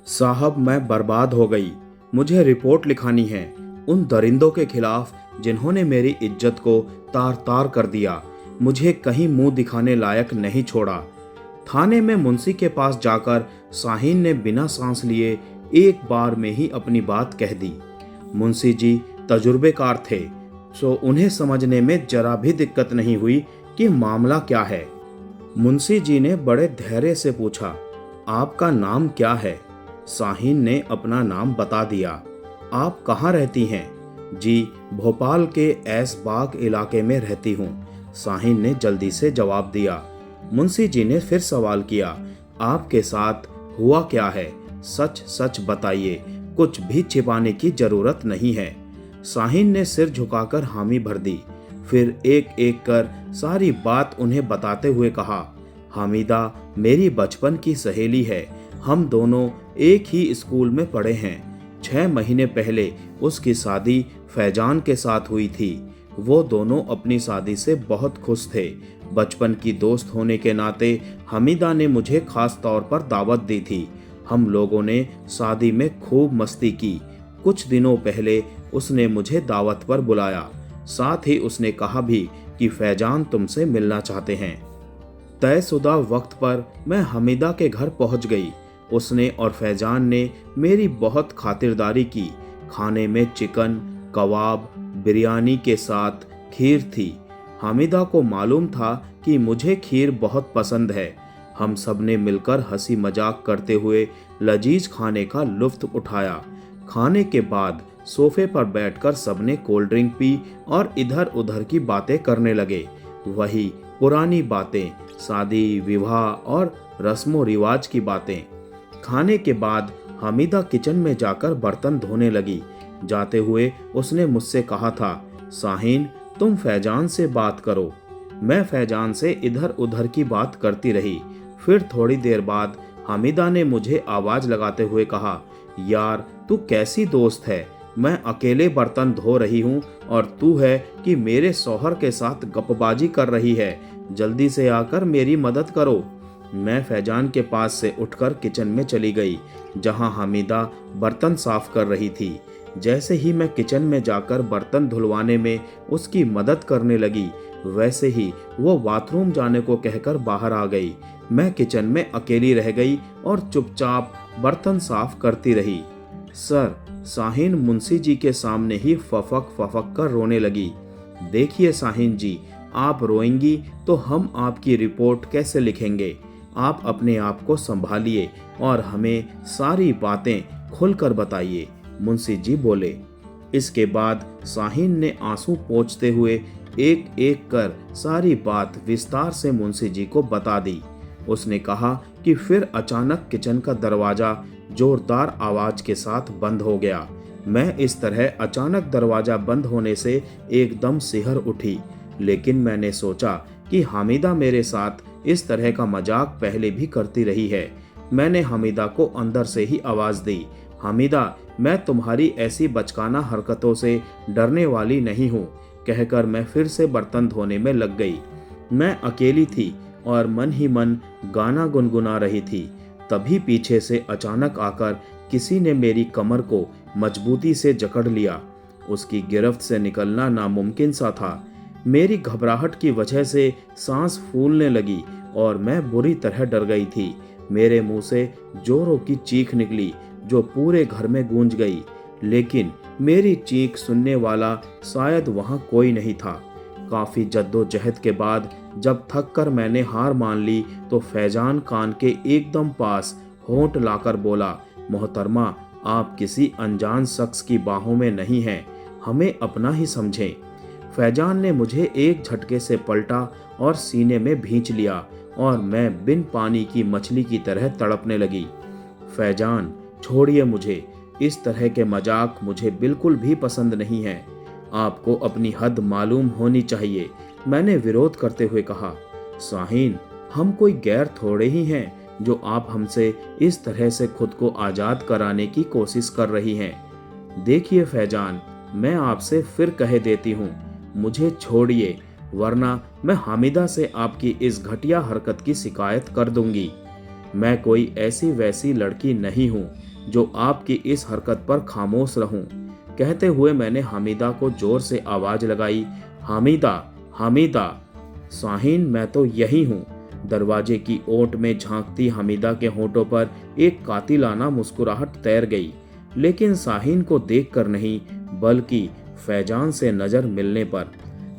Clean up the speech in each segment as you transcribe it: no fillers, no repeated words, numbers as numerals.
साहब, मैं बर्बाद हो गई। मुझे रिपोर्ट लिखानी है उन दरिंदों के खिलाफ जिन्होंने मेरी इज्जत को तार तार कर दिया, मुझे कहीं मुंह दिखाने लायक नहीं छोड़ा। थाने में मुंशी के पास जाकर शाहीन ने बिना सांस लिए एक बार में ही अपनी बात कह दी। मुंशी जी तजुर्बेकार थे, सो उन्हें समझने में जरा भी दिक्कत नहीं हुई कि मामला क्या है। मुंशी जी ने बड़े धैर्य से पूछा, आपका नाम क्या है? शाहीन ने अपना नाम बता दिया। आप कहाँ रहती हैं? जी, भोपाल के ऐशबाग इलाके में रहती हूँ, शाहीन ने जल्दी से जवाब दिया। मुंशी जी ने फिर सवाल किया, आपके साथ हुआ क्या है? सच सच बताइए, कुछ भी छिपाने की जरूरत नहीं है। शाहीन ने सिर झुकाकर हामी भर दी, फिर एक एक कर सारी बात उन्हें बताते हुए कहा, हामिदा मेरी बचपन की सहेली है, हम दोनों एक ही स्कूल में पढ़े हैं। 6 महीने पहले उसकी शादी फैजान के साथ हुई थी। वो दोनों अपनी शादी से बहुत खुश थे। बचपन की दोस्त होने के नाते हमीदा ने मुझे खास तौर पर दावत दी थी। हम लोगों ने शादी में खूब मस्ती की। कुछ दिनों पहले उसने मुझे दावत पर बुलाया, साथ ही उसने कहा भी कि फैजान तुमसे मिलना चाहते हैं। तयशुदा वक्त पर मैं हमीदा के घर पहुंच गई। उसने और फैजान ने मेरी बहुत खातिरदारी की। खाने में चिकन, कबाब, बिरयानी के साथ खीर थी। हामिदा को मालूम था कि मुझे खीर बहुत पसंद है। हम सब ने मिलकर हंसी मजाक करते हुए लजीज खाने का लुत्फ उठाया। खाने के बाद सोफे पर बैठकर सबने कोल्ड ड्रिंक पी और इधर उधर की बातें करने लगे। वही पुरानी बातें, शादी विवाह और रस्मो रिवाज की बातें। खाने के बाद हामिदा किचन में जाकर बर्तन धोने लगी। जाते हुए उसने मुझसे कहा था, शाहीन तुम फैजान से बात करो। मैं फैजान से इधर उधर की बात करती रही। फिर थोड़ी देर बाद हामिदा ने मुझे आवाज लगाते हुए कहा, यार तू कैसी दोस्त है? मैं अकेले बर्तन धो रही हूँ और तू है कि मेरे शौहर के साथ गपबाजी कर रही है। जल्दी से आकर मेरी मदद करो। मैं फैजान के पास से उठकर किचन में चली गई, जहां हामिदा बर्तन साफ कर रही थी। जैसे ही मैं किचन में जाकर बर्तन धुलवाने में उसकी मदद करने लगी, वैसे ही वो बाथरूम जाने को कहकर बाहर आ गई। मैं किचन में अकेली रह गई और चुपचाप बर्तन साफ करती रही। सर, शाहीन मुंशी जी के सामने ही फफक फफक कर रोने लगी। देखिए शाहीन जी, आप रोएंगी तो हम आपकी रिपोर्ट कैसे लिखेंगे? आप अपने आप को संभालिए और हमें सारी बातें खुलकर बताइए, मुंशी जी बोले। इसके बाद शाहीन ने आंसू पोंछते हुए एक एक कर सारी बात विस्तार से मुंशी जी को बता दी। उसने कहा कि फिर अचानक किचन का दरवाजा जोरदार आवाज के साथ बंद हो गया। मैं इस तरह अचानक दरवाजा बंद होने से एकदम सिहर उठी, लेकिन मैंने सोचा कि हामिदा मेरे साथ इस तरह का मजाक पहले भी करती रही है। मैंने हामिदा को अंदर से ही आवाज दी, हामिदा मैं तुम्हारी ऐसी बचकाना हरकतों से डरने वाली नहीं हूँ, कहकर मैं फिर से बर्तन धोने में लग गई। मैं अकेली थी और मन ही मन गाना गुनगुना रही थी। तभी पीछे से अचानक आकर किसी ने मेरी कमर को मजबूती से जकड़ लिया। उसकी गिरफ्त से निकलना नामुमकिन सा था। मेरी घबराहट की वजह से सांस फूलने लगी और मैं बुरी तरह डर गई थी। मेरे मुंह से जोरों की चीख निकली जो पूरे घर में गूंज गई, लेकिन मेरी चीख सुनने वाला शायद वहां कोई नहीं था। काफी जद्दोजहद के बाद जब थक कर मैंने हार मान ली तो फैजान कान के एकदम पास होंठ लाकर बोला, मोहतरमा आप किसी अनजान शख्स की बाहों में नहीं हैं, हमें अपना ही समझें। फैजान ने मुझे एक झटके से पलटा और सीने में भींच लिया और मैं बिन पानी की मछली की तरह तड़पने लगी। फैजान छोड़िए मुझे, इस तरह के मजाक मुझे बिल्कुल भी पसंद नहीं है। आपको अपनी हद मालूम होनी चाहिए, मैंने विरोध करते हुए कहा। शाहीन, हम कोई गैर थोड़े ही हैं जो आप हमसे इस तरह से खुद को आज़ाद कराने की कोशिश कर रही हैं। देखिए फैजान, मैं आपसे फिर कह देती हूँ, मुझे छोड़िए, वरना मैं हामिदा से आपकी इस घटिया हरकत की शिकायत कर दूंगी। मैं कोई ऐसी वैसी लड़की नहीं हूँ। जो आपकी इस हरकत पर खामोश रहूं। कहते हुए मैंने हामिदा को जोर से आवाज लगाई, हामिदा, हामिदा। शाहीन, मैं तो यही हूं। दरवाजे की ओट में झांकती हामिदा के होठों पर एक कातिलाना मुस्कुराहट तैर गई, लेकिन शाहीन को देखकर नहीं, बल्कि फैजान से नजर मिलने पर।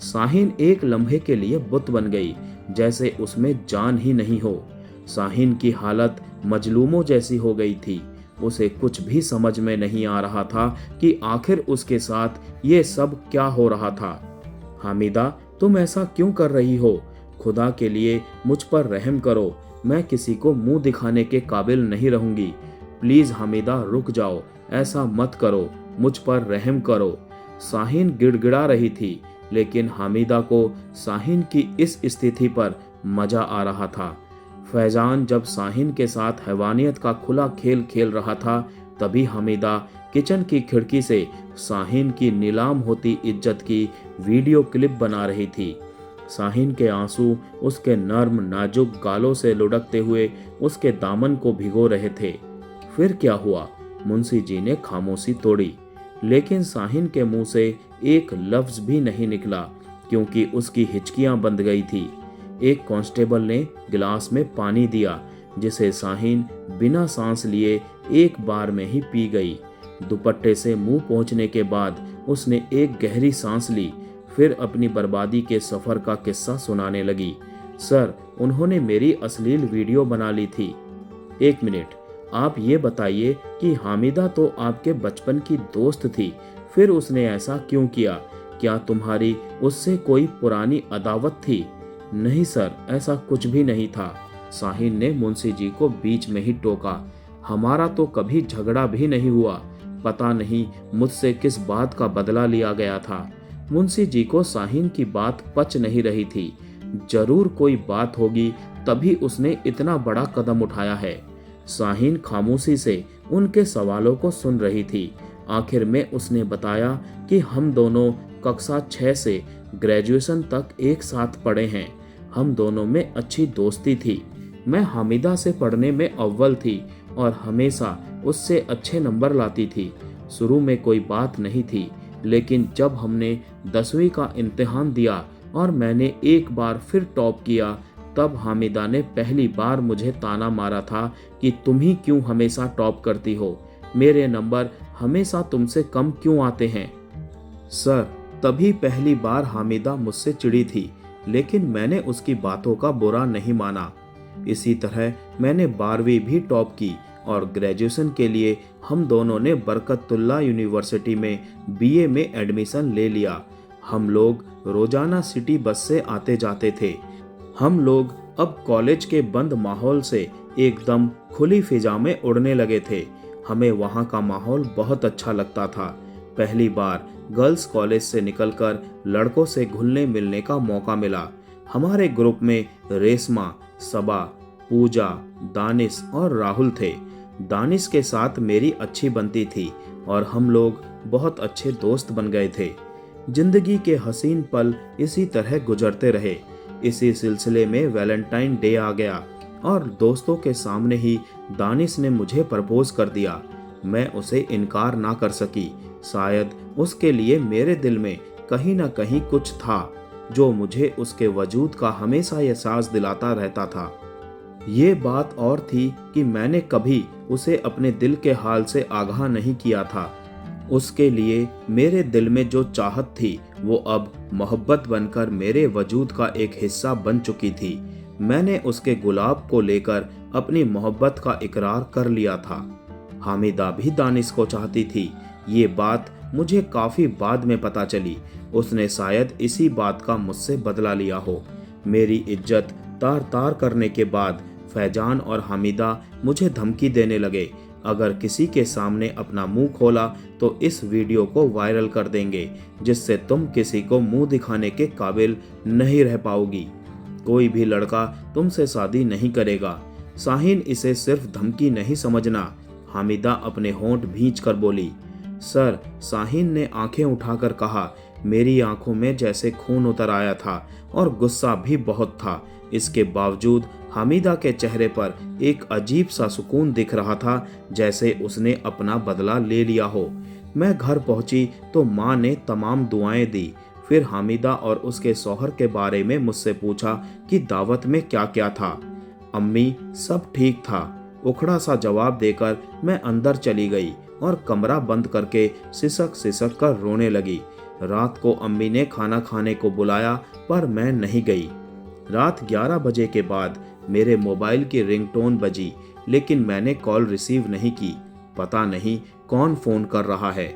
शाहीन एक लम्हे के लिए बुत बन गई, जैसे उसमें जान ही नहीं हो। शाहीन की हालत मजलूमों जैसी हो गई थी। उसे कुछ भी समझ में नहीं आ रहा था कि आखिर उसके साथ ये सब क्या हो रहा था। हामिदा, तुम ऐसा क्यों कर रही हो? खुदा के लिए मुझ पर रहम करो। मैं किसी को मुंह दिखाने के काबिल नहीं रहूंगी। प्लीज हामिदा, रुक जाओ, ऐसा मत करो, मुझ पर रहम करो। शाहीन गिड़गिड़ा रही थी, लेकिन हामिदा को शाहीन की इस स्थिति पर मजा आ रहा था। फैजान जब शाहीन के साथ हैवानियत का खुला खेल खेल रहा था, तभी हामिदा किचन की खिड़की से शाहीन की नीलाम होती इज्जत की वीडियो क्लिप बना रही थी। शाहीन के आंसू उसके नर्म नाजुक गालों से लुढ़कते हुए उसके दामन को भिगो रहे थे। फिर क्या हुआ? मुंशी जी ने खामोशी तोड़ी, लेकिन शाहीन के मुंह से एक लफ्ज भी नहीं निकला, क्योंकि उसकी हिचकियां बंध गई थी। एक कांस्टेबल ने गिलास में पानी दिया, जिसे शाहीन बिना सांस लिए एक बार में ही पी गई। दुपट्टे से मुंह पोंछने के बाद उसने एक गहरी सांस ली, फिर अपनी बर्बादी के सफर का किस्सा सुनाने लगी। सर, उन्होंने मेरी अश्लील वीडियो बना ली थी। एक मिनट, आप ये बताइए कि हामिदा तो आपके बचपन की दोस्त थी, फिर उसने ऐसा क्यों किया? क्या तुम्हारी उससे कोई पुरानी अदावत थी? नहीं सर, ऐसा कुछ भी नहीं था। शाहीन ने मुंशी जी को बीच में ही टोका। हमारा तो कभी झगड़ा भी नहीं हुआ। पता नहीं मुझसे किस बात का बदला लिया गया था। मुंशी जी को शाहीन की बात पच नहीं रही थी। जरूर कोई बात होगी, तभी उसने इतना बड़ा कदम उठाया है। शाहीन खामोशी से उनके सवालों को सुन रही थी। आखिर में उसने बताया कि हम दोनों कक्षा 6 से ग्रेजुएशन तक एक साथ पढ़े हैं। हम दोनों में अच्छी दोस्ती थी। मैं हामिदा से पढ़ने में अव्वल थी और हमेशा उससे अच्छे नंबर लाती थी। शुरू में कोई बात नहीं थी, लेकिन जब हमने 10वीं का इम्तिहान दिया और मैंने एक बार फिर टॉप किया, तब हामिदा ने पहली बार मुझे ताना मारा था कि तुम ही क्यों हमेशा टॉप करती हो, मेरे नंबर हमेशा तुमसे कम क्यों आते हैं। सर, तभी पहली बार हामिदा मुझसे चिढ़ी थी, लेकिन मैंने उसकी बातों का बुरा नहीं माना। इसी तरह मैंने 12वीं भी टॉप की और ग्रेजुएशन के लिए हम दोनों ने बरकतुल्लाह यूनिवर्सिटी में बीए में एडमिशन ले लिया। हम लोग रोजाना सिटी बस से आते जाते थे। हम लोग अब कॉलेज के बंद माहौल से एकदम खुली फिजा में उड़ने लगे थे। हमें वहाँ का माहौल बहुत अच्छा लगता था। पहली बार गर्ल्स कॉलेज से निकलकर लड़कों से घुलने मिलने का मौका मिला। हमारे ग्रुप में रेशमा, सबा, पूजा, दानिश और राहुल थे। दानिश के साथ मेरी अच्छी बनती थी और हम लोग बहुत अच्छे दोस्त बन गए थे। जिंदगी के हसीन पल इसी तरह गुजरते रहे। इसी सिलसिले में वैलेंटाइन डे आ गया और दोस्तों के सामने ही दानिश ने मुझे प्रपोज कर दिया। मैं उसे इनकार ना कर सकी। शायद उसके लिए मेरे दिल में कहीं ना कहीं कुछ था जो मुझे उसके वजूद का हमेशा एहसास दिलाता रहता था। ये बात और थी कि मैंने कभी उसे अपने दिल के हाल से आगाह नहीं किया था। उसके लिए मेरे दिल में जो चाहत थी वो अब मोहब्बत बनकर मेरे वजूद का एक हिस्सा बन चुकी थी। मैंने उसके गुलाब को लेकर अपनी मोहब्बत का इकरार कर लिया था। हामिदा भी दानिश को चाहती थी। ये बात मुझे काफी बाद में पता चली। उसने शायद इसी बात का मुझसे बदला लिया हो। मेरी इज्जत तार तार करने के बाद फैजान और हामिदा मुझे धमकी देने लगे, अगर किसी के सामने अपना मुंह खोला तो इस वीडियो को वायरल कर देंगे, जिससे तुम किसी को मुंह दिखाने के काबिल नहीं रह पाओगी। कोई भी लड़का तुमसे शादी नहीं करेगा। शाहीन, इसे सिर्फ धमकी नहीं समझना। हामिदा अपने होंठ भींच कर बोली। सर, शाहीन ने आंखें उठाकर कहा। मेरी आंखों में जैसे खून उतर आया था और गुस्सा भी बहुत था। इसके बावजूद हामिदा के चेहरे पर एक अजीब सा सुकून दिख रहा था, जैसे उसने अपना बदला ले लिया हो। मैं घर पहुंची तो माँ ने तमाम दुआएं दी। फिर हामिदा और उसके शौहर के बारे में मुझसे पूछा कि दावत में क्या क्या था। अम्मी, सब ठीक था, उखड़ा सा जवाब देकर मैं अंदर चली गई और कमरा बंद करके सिसक सिसक कर रोने लगी। रात को अम्मी ने खाना खाने को बुलाया, पर मैं नहीं गई। रात 11 बजे के बाद मेरे मोबाइल की रिंगटोन बजी, लेकिन मैंने कॉल रिसीव नहीं की। पता नहीं कौन फोन कर रहा है।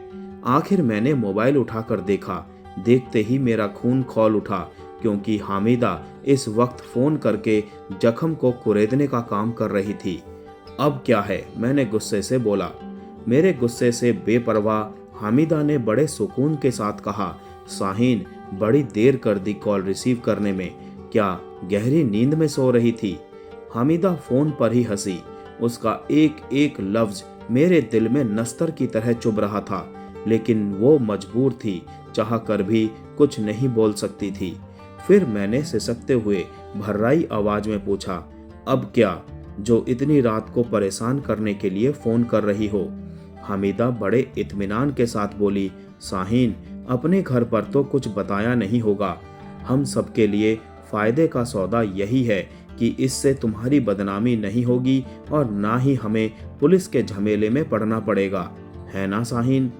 आखिर मैंने मोबाइल उठाकर देखा। देखते ही मेरा खून खौल उठा, क्योंकि हामिदा इस वक्त फोन करके जख्म को कुरेदने का काम कर रही थी। अब क्या है, मैंने गुस्से से बोला। मेरे गुस्से से बेपरवाह हामिदा ने बड़े सुकून के साथ कहा, शाहीन, बड़ी देर कर दी कॉल रिसीव करने में, क्या गहरी नींद में सो रही थी? हामिदा फोन पर ही हंसी। उसका एक एक लफ्ज मेरे दिल में नस्तर की तरह चुभ रहा था, लेकिन वो मजबूर थी, चाह कर भी कुछ नहीं बोल सकती थी। फिर मैंने सिसकते हुए भर्राई आवाज में पूछा, अब क्या, जो इतनी रात को परेशान करने के लिए फोन कर रही हो? हामिदा बड़े इत्मीनान के साथ बोली, शाहीन, अपने घर पर तो कुछ बताया नहीं होगा। हम सबके लिए फायदे का सौदा यही है कि इससे तुम्हारी बदनामी नहीं होगी और ना ही हमें पुलिस के झमेले में पड़ना पड़ेगा, है ना शाहीन?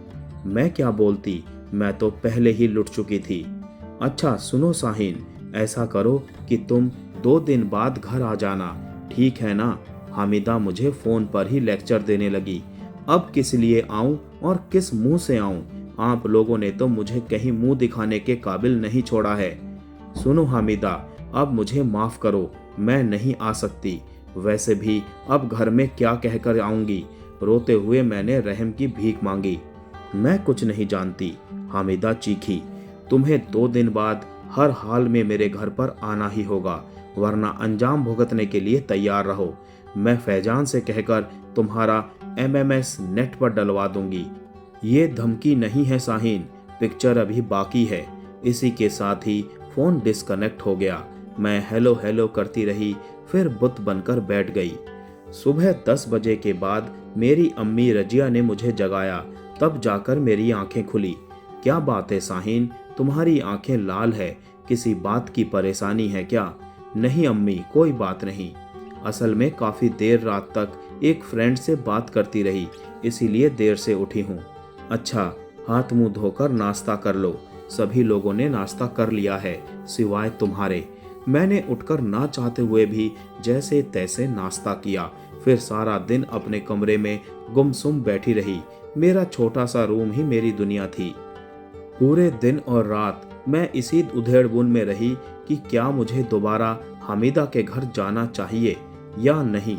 मैं क्या बोलती, मैं तो पहले ही लुट चुकी थी। अच्छा सुनो शाहीन, ऐसा करो कि तुम 2 दिन बाद घर आ जाना, ठीक है ना? हामिदा मुझे फोन पर ही लेक्चर देने लगी। अब किस लिए आऊं और किस मुंह से आऊं? आप लोगों ने तो मुझे कहीं मुंह दिखाने के काबिल नहीं छोड़ा है। सुनो हामिदा, अब मुझे माफ करो, मैं नहीं आ सकती। वैसे भी अब घर में क्या कहकर आऊंगी? रोते हुए मैंने रहम की भीख मांगी। मैं कुछ नहीं जानती, हामिदा चीखी। तुम्हें 2 दिन बाद हर हाल में मेरे घर पर आना ही होगा, वरना अंजाम भुगतने के लिए तैयार रहो। मैं फैजान से कहकर तुम्हारा MMS नेट पर डलवा दूंगी। ये धमकी नहीं है शाहीन, पिक्चर अभी बाकी है। इसी के साथ ही फोन डिस्कनेक्ट हो गया। मैं हेलो हेलो करती रही, फिर बुत बनकर बैठ गई। सुबह 10 बजे के बाद मेरी अम्मी रजिया ने मुझे जगाया, तब जाकर मेरी आंखें खुली। क्या बात है शाहीन, तुम्हारी आंखें लाल है, किसी बात की परेशानी है क्या? नहीं अम्मी, कोई बात नहीं। असल में काफ़ी देर रात तक एक फ्रेंड से बात करती रही, इसीलिए देर से उठी हूँ। अच्छा, हाथ मुंह धोकर नाश्ता कर लो। सभी लोगों ने नाश्ता कर लिया है, सिवाय तुम्हारे। मैंने उठकर ना चाहते हुए भी जैसे तैसे नाश्ता किया, फिर सारा दिन अपने कमरे में गुमसुम बैठी रही। मेरा छोटा सा रूम ही मेरी दुनिया थी। पूरे दिन और रात मैं इसी उधेड़बुन में रही कि क्या मुझे दोबारा हामिदा के घर जाना चाहिए या नहीं।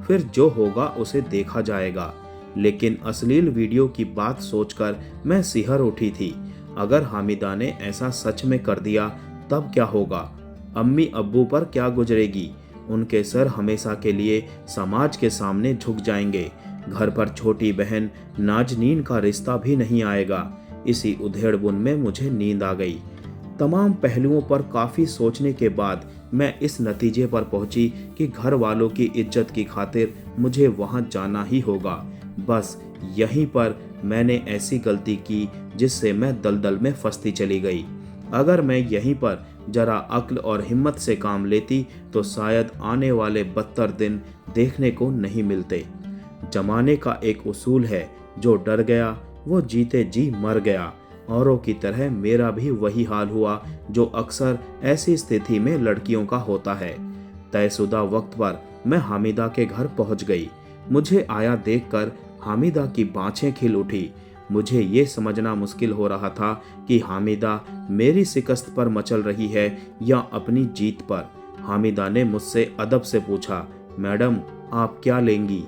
फिर जो होगा उसे देखा जाएगा। लेकिन अश्लील वीडियो की बात सोचकर मैं सिहर उठी थी। अगर हामिदा ने ऐसा सच में कर दिया तब क्या होगा? अम्मी अब्बू पर क्या गुजरेगी? उनके सर हमेशा के लिए समाज के सामने झुक जाएंगे। घर पर छोटी बहन नाजनीन का रिश्ता भी नहीं आएगा। इसी उधेड़बुन में मुझे नींद आ गई। तमाम पहलुओं पर काफ़ी सोचने के बाद मैं इस नतीजे पर पहुंची कि घर वालों की इज्जत की खातिर मुझे वहां जाना ही होगा। बस यहीं पर मैंने ऐसी गलती की जिससे मैं दलदल में फंसती चली गई। अगर मैं यहीं पर जरा अक्ल और हिम्मत से काम लेती तो शायद आने वाले बदतर दिन देखने को नहीं मिलते। जमाने का एक उसूल है, जो डर गया वो जीते जी मर गया। औरों की तरह मेरा भी वही हाल हुआ जो अक्सर ऐसी स्थिति में लड़कियों का होता है। तयशुदा वक्त पर मैं हामिदा के घर पहुंच गई। मुझे आया देखकर हामिदा की बाँछें खिल उठी। मुझे ये समझना मुश्किल हो रहा था कि हामिदा मेरी शिकस्त पर मचल रही है या अपनी जीत पर। हामिदा ने मुझसे अदब से पूछा, मैडम आप क्या लेंगी?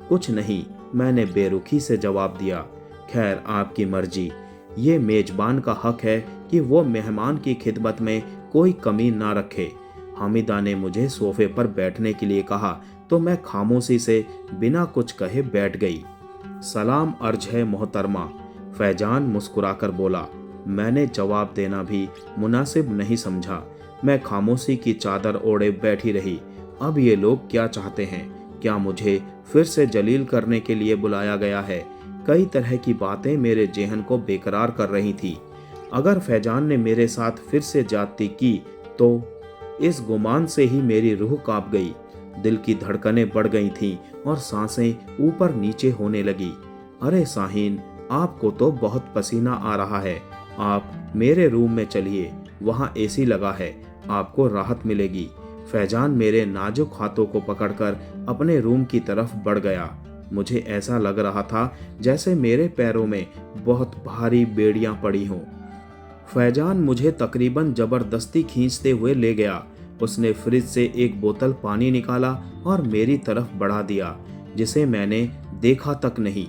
कुछ नहीं, मैंने बेरुखी से जवाब दिया। खैर, आपकी मर्जी। ये मेजबान का हक है कि वो मेहमान की खिदमत में कोई कमी ना रखे। हामिदा ने मुझे सोफे पर बैठने के लिए कहा तो मैं खामोशी से बिना कुछ कहे बैठ गई। सलाम अर्ज है मोहतरमा, फैजान मुस्कुराकर बोला। मैंने जवाब देना भी मुनासिब नहीं समझा। मैं खामोशी की चादर ओढ़े बैठी रही। अब ये लोग क्या चाहते हैं? क्या मुझे फिर से जलील करने के लिए बुलाया गया है? कई तरह की बातें मेरे जेहन को बेकरार कर रही थी। अगर फैजान ने मेरे साथ फिर से ज्यादती की तो? इस गुमान से ही मेरी रूह कांप गई। दिल की धड़कनें बढ़ गई थीं और सांसें ऊपर नीचे होने लगी। अरे साहिन, आपको तो बहुत पसीना आ रहा है। आप मेरे रूम में चलिए, वहाँ एसी लगा है, आपको राहत मिलेगी। फैजान मेरे नाजुक हाथों को पकड़कर अपने रूम की तरफ बढ़ गया। मुझे ऐसा लग रहा था जैसे मेरे पैरों में बहुत भारी बेड़ियां पड़ी हों। फैजान मुझे तकरीबन जबरदस्ती खींचते हुए ले गया। उसने फ्रिज से एक बोतल पानी निकाला और मेरी तरफ बढ़ा दिया, जिसे मैंने देखा तक नहीं।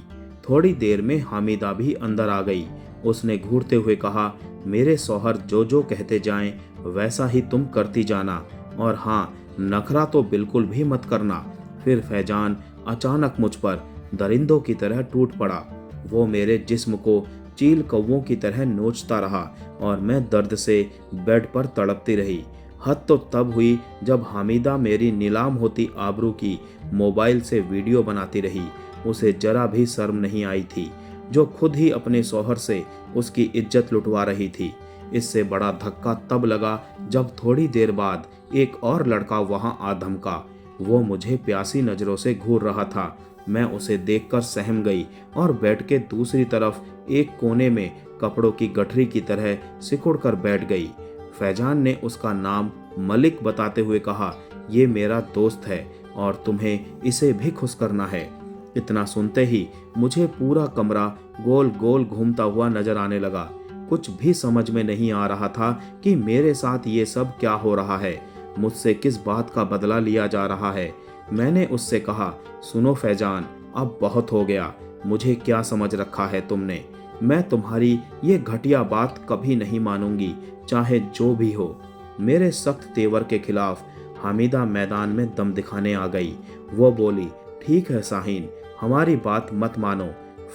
थोड़ी देर में हामिदा भी अंदर आ गई। उसने घूरते हुए कहा, मेरे शौहर जो जो कहते जाएं वैसा ही तुम करती जाना, और हाँ, नखरा तो बिल्कुल भी मत करना। फिर फैजान अचानक मुझ पर दरिंदों की तरह टूट पड़ा। वो मेरे जिस्म को चील कौवों की तरह नोचता रहा और मैं दर्द से बेड पर तड़पती रही। हद तो तब हुई जब हामिदा मेरी नीलाम होती आबरू की मोबाइल से वीडियो बनाती रही। उसे जरा भी शर्म नहीं आई थी, जो खुद ही अपने शौहर से उसकी इज्जत लुटवा रही थी। इससे बड़ा धक्का तब लगा जब थोड़ी देर बाद एक और लड़का वहां आ धमका। वो मुझे प्यासी नजरों से घूर रहा था। मैं उसे देखकर सहम गई और बेड के दूसरी तरफ एक कोने में कपड़ों की गठरी की तरह सिकुड़ कर बैठ गई। फैजान ने उसका नाम मलिक बताते हुए कहा, ये मेरा दोस्त है और तुम्हें इसे भी खुश करना है। इतना सुनते ही मुझे पूरा कमरा गोल गोल घूमता हुआ नजर आने लगा। कुछ भी समझ में नहीं आ रहा था कि मेरे साथ ये सब क्या हो रहा है, मुझसे किस बात का बदला लिया जा रहा है। मैंने उससे कहा, सुनो फैजान, अब बहुत हो गया। मुझे क्या समझ रखा है तुमने? मैं तुम्हारी ये घटिया बात कभी नहीं मानूंगी, चाहे जो भी हो। मेरे सख्त तेवर के खिलाफ हामिदा मैदान में दम दिखाने आ गई। वो बोली, ठीक है साहिन, हमारी बात मत मानो।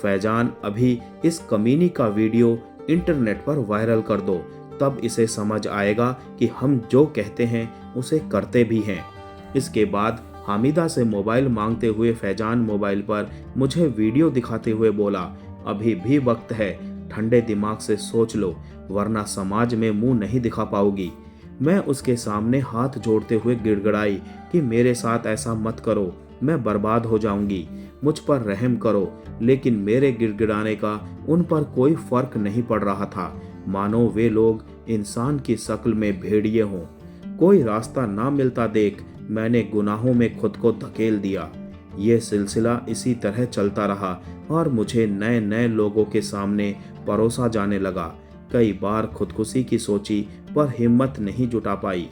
फैजान, अभी इस कमीनी का वीडियो इंटरनेट पर वायरल कर दो, तब इसे समझ आएगा कि हम जो कहते हैं उसे करते भी हैं। इसके बाद हामिदा से मोबाइल मांगते हुए फैजान मोबाइल पर मुझे वीडियो दिखाते हुए बोला, अभी भी वक्त है, ठंडे दिमाग से सोच लो, वरना समाज में मुंह नहीं दिखा पाओगी। मैं उसके सामने हाथ जोड़ते हुए गिड़गिड़ाई कि मेरे साथ ऐसा मत करो, मैं बर्बाद हो जाऊंगी, मुझ पर रहम करो। लेकिन मेरे गिड़गिड़ाने का उन पर कोई फर्क नहीं पड़ रहा था, मानो वे लोग इंसान की शक्ल में भेड़िए हों। कोई रास्ता ना मिलता देख मैंने गुनाहों में खुद को धकेल दिया। ये सिलसिला इसी तरह चलता रहा और मुझे नए नए लोगों के सामने परोसा जाने लगा। कई बार खुदकुशी की सोची पर हिम्मत नहीं जुटा पाई।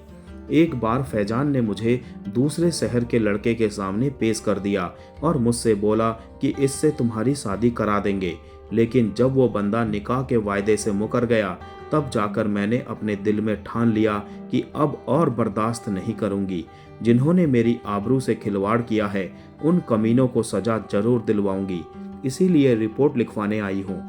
एक बार फैजान ने मुझे दूसरे शहर के लड़के के सामने पेश कर दिया और मुझसे बोला कि इससे तुम्हारी शादी करा देंगे। लेकिन जब वो बंदा निकाह के वायदे से मुकर गया, तब जाकर मैंने अपने दिल में ठान लिया कि अब और बर्दाश्त नहीं करूंगी। जिन्होंने मेरी आबरू से खिलवाड़ किया है, उन कमीनों को सजा जरूर दिलवाऊंगी। इसीलिए रिपोर्ट लिखवाने आई हूँ।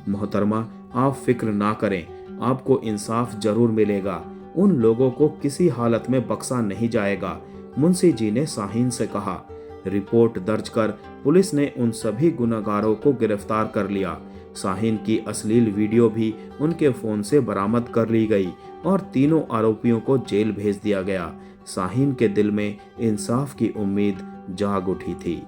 मोहतरमा, आप फिक्र ना करें, आपको इंसाफ जरूर मिलेगा। उन लोगों को किसी हालत में बख्शा नहीं जाएगा, मुंशी जी ने साहिन से कहा। रिपोर्ट दर्ज कर पुलिस ने उन सभी गुनहगारों को गिरफ्तार कर लिया। साहिन की अश्लील वीडियो भी उनके फोन से बरामद कर ली गई और तीनों आरोपियों को जेल भेज दिया गया। साहिन के दिल में इंसाफ की उम्मीद जाग उठी थी।